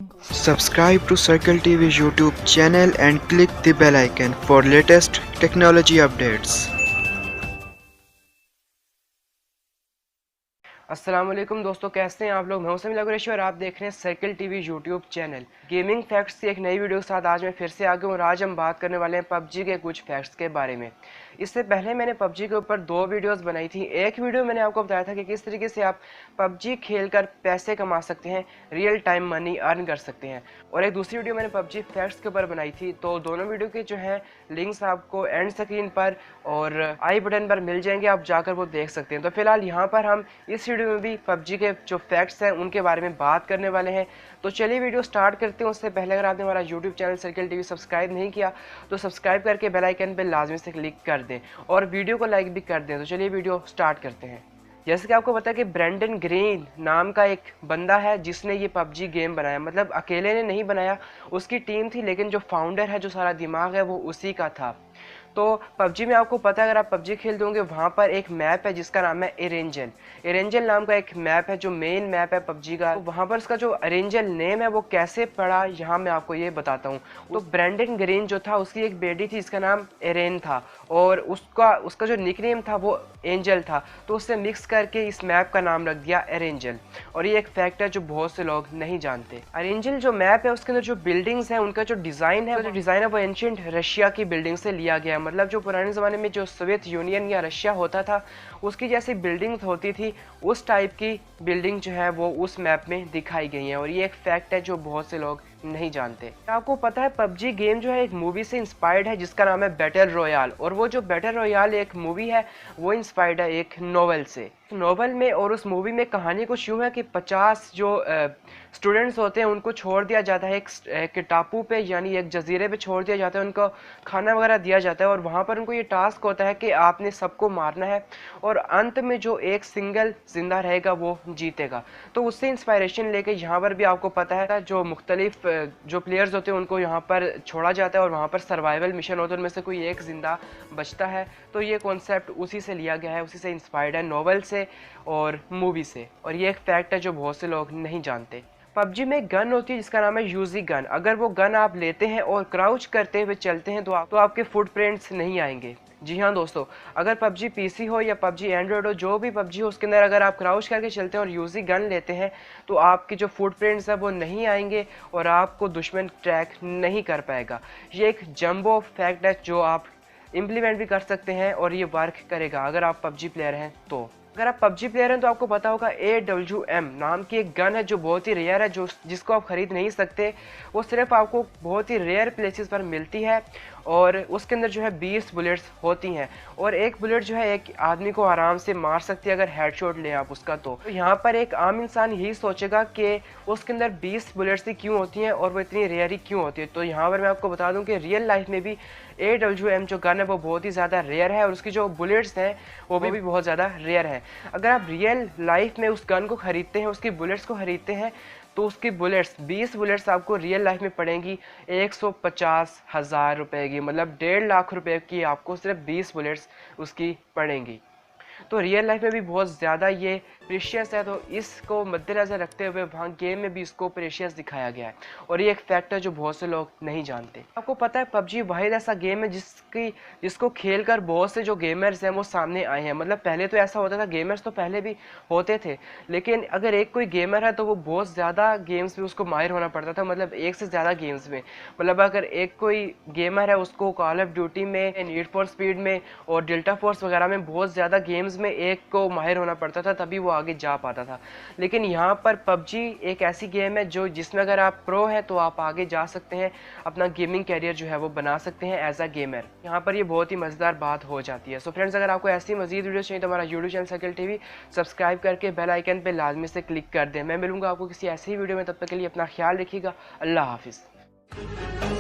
Subscribe to Circle TV YouTube channel and click the bell icon for latest technology updates. अस्सलाम वालेकुम दोस्तों, कैसे हैं आप लोग। मैं हूं समीर कुरैशी और आप देख रहे हैं circle TV YouTube channel. Gaming facts की एक नई वीडियो के साथ आज मैं फिर से आ गया हूं और आज हम बात करने वाले हैं पबजी के कुछ फैक्ट्स के बारे में। इससे पहले मैंने पबजी के ऊपर 2 वीडियोस बनाई थी। एक वीडियो मैंने आपको बताया था कि किस तरीके से आप पबजी खेलकर पैसे कमा सकते हैं, रियल टाइम मनी अर्न कर सकते हैं, और एक दूसरी वीडियो मैंने पबजी फैक्ट्स के ऊपर बनाई थी। तो दोनों वीडियो के जो है लिंक्स आपको एंड स्क्रीन पर और आई बटन पर मिल जाएंगे, आप जाकर वो देख सकते हैं। तो फिलहाल यहाँ पर हम इस वीडियो में भी पबजी के जो फैक्ट्स हैं उनके बारे में बात करने वाले हैं। तो चलिए वीडियो स्टार्ट करते हैं। उससे पहले अगर आपने हमारा YouTube channel circle TV subscribe नहीं किया तो सब्सक्राइब करके बेल आइकन पर लाजमी से क्लिक कर दें और वीडियो को लाइक भी कर दें। तो चलिए वीडियो स्टार्ट करते हैं। जैसे कि आपको पता है कि ब्रेंडन ग्रीन नाम का एक बंदा है जिसने ये पबजी गेम बनाया। मतलब अकेले ने नहीं बनाया, उसकी टीम थी, लेकिन जो फाउंडर है, जो सारा दिमाग है, वो उसी का था। तो पबजी में आपको पता है, अगर आप पबजी खेलते होंगे, वहाँ पर एक मैप है जिसका नाम है एरेंजल। एरेंजल नाम का एक मैप है जो मेन मैप है पबजी का। तो वहाँ पर उसका जो एरेंजल नेम है वो कैसे पड़ा, यहाँ मैं आपको ये बताता हूँ। तो ब्रेंडन ग्रीन जो था, उसकी एक बेटी थी, इसका नाम एरेन था, और उसका जो निकनेम था वो एंजल था। तो उससे मिक्स करके इस मैप का नाम रख दिया एरेंजल। और ये एक फैक्ट है जो बहुत से लोग नहीं जानते। एरेंजल जो मैप है उसके अंदर जो बिल्डिंग्स हैं, उनका जो डिज़ाइन है वो एंशिएंट रशिया की बिल्डिंग से लिया गया। मतलब जो पुराने ज़माने में जो सोवियत यूनियन या रशिया होता था, उसकी जैसी बिल्डिंग होती थी, उस टाइप की बिल्डिंग जो है वो उस मैप में दिखाई गई है। और ये एक फैक्ट है जो बहुत से लोग नहीं जानते। आपको पता है पबजी गेम जो है एक मूवी से इंस्पायर्ड है जिसका नाम है बैटल रॉयल, और वो जो बैटल रॉयल एक मूवी है वो इंस्पायर्ड है एक नोवेल से। नोवेल में और उस मूवी में कहानी कुछ यूँ है कि 50 जो स्टूडेंट्स होते हैं उनको छोड़ दिया जाता है एक टापू पे, यानी एक जजीरे पे छोड़ दिया जाता है। उनको खाना वगैरह दिया जाता है और वहाँ पर उनको ये टास्क होता है कि आपने सबको मारना है और अंत में जो एक सिंगल जिंदा रहेगा वो जीतेगा। तो उससे इंस्पायरेशन लेके यहाँ पर भी आपको पता है जो मुख्तलिफ जो प्लेयर्स होते हैं उनको यहाँ पर छोड़ा जाता है और वहाँ पर सर्वाइवल मिशन होता है, उनमें से कोई एक जिंदा बचता है। तो ये कॉन्सेप्ट उसी से लिया गया है, उसी से इंस्पायर्ड है, नॉवेल से और मूवी से। और ये एक फैक्ट है जो बहुत से लोग नहीं जानते। पबजी में गन होती है जिसका नाम है यूजी गन। अगर वो गन आप लेते हैं और क्राउच करते हुए चलते हैं तो आपके फुटप्रिंट्स नहीं आएंगे। जी हाँ दोस्तों, अगर पबजी पीसी हो या पबजी एंड्रॉयड हो, जो भी पबजी हो, उसके अंदर अगर आप क्राउच करके चलते हैं और यूजी गन लेते हैं तो आपके जो फुटप्रिंट्स है वो नहीं आएंगे और आपको दुश्मन ट्रैक नहीं कर पाएगा। ये एक जंबो फैक्ट है जो आप इम्प्लीमेंट भी कर सकते हैं और ये वर्क करेगा अगर आप पबजी प्लेयर हैं। तो अगर आप पबजी प्लेयर हैं तो आपको पता होगा AWM नाम की एक गन है जो बहुत ही रेयर है, जो जिसको आप खरीद नहीं सकते। वो सिर्फ आपको बहुत ही रेयर प्लेसेस पर मिलती है और उसके अंदर जो है 20 बुलेट्स होती हैं और एक बुलेट जो है एक आदमी को आराम से मार सकती है अगर हेडशॉट लें आप उसका। तो यहाँ पर एक आम इंसान यही सोचेगा कि उसके अंदर 20 बुलेट्स ही क्यों होती हैं और वो इतनी रेयर ही क्यों होती है। तो यहाँ पर मैं आपको बता दूँ कि रियल लाइफ में भी AWM जो गन है वो बहुत ही ज़्यादा रेयर है और उसकी जो बुलेट्स हैं वो भी बहुत ज़्यादा रेयर है। अगर आप रियल लाइफ में उस गन को ख़रीदते हैं, उसकी बुलेट्स को ख़रीदते हैं, तो उसकी बुलेट्स 20 बुलेट्स आपको रियल लाइफ में पड़ेंगी 150,000 रुपए की। मतलब 1.5 लाख रुपए की आपको सिर्फ 20 बुलेट्स उसकी पड़ेंगी। तो रियल लाइफ में भी बहुत ज़्यादा ये प्रेशियस है। तो इसको मद्देनज़र रखते हुए वहाँ गेम में भी इसको प्रेशियस दिखाया गया है और ये एक फैक्ट है जो बहुत से लोग नहीं जानते। आपको पता है पबजी वाहिद ऐसा गेम है जिसको खेलकर बहुत से जो गेमर्स हैं वो सामने आए हैं। मतलब पहले तो ऐसा होता था, गेमर्स तो पहले भी होते थे, लेकिन अगर एक कोई गेमर है तो वो बहुत ज़्यादा गेम्स में उसको माहिर होना पड़ता था। मतलब एक से ज़्यादा गेम्स में, मतलब अगर एक कोई गेमर है उसको कॉल ऑफ ड्यूटी में, नीड फॉर स्पीड में और डेल्टा फोर्स वगैरह में बहुत ज़्यादा गेम्स में एक को माहिर होना पड़ता था, तभी वो आगे जा पाता था। लेकिन यहाँ पर पबजी एक ऐसी गेम है जो जिसमें अगर आप प्रो है तो आप आगे जा सकते हैं, अपना गेमिंग कैरियर जो है वो बना सकते हैं एज अ गेमर। यहाँ पर ये बहुत ही मज़ेदार बात हो जाती है। सो फ्रेंड्स, अगर आपको ऐसी मजीद वीडियो चाहिए तो हमारा YouTube channel circle TV subscribe करके बेल आइकन पर लाजमी से क्लिक कर दें। मैं मिलूंगा आपको किसी ऐसी वीडियो में, तब तक के लिए अपना ख्याल रखिएगा। अल्लाह हाफिज़।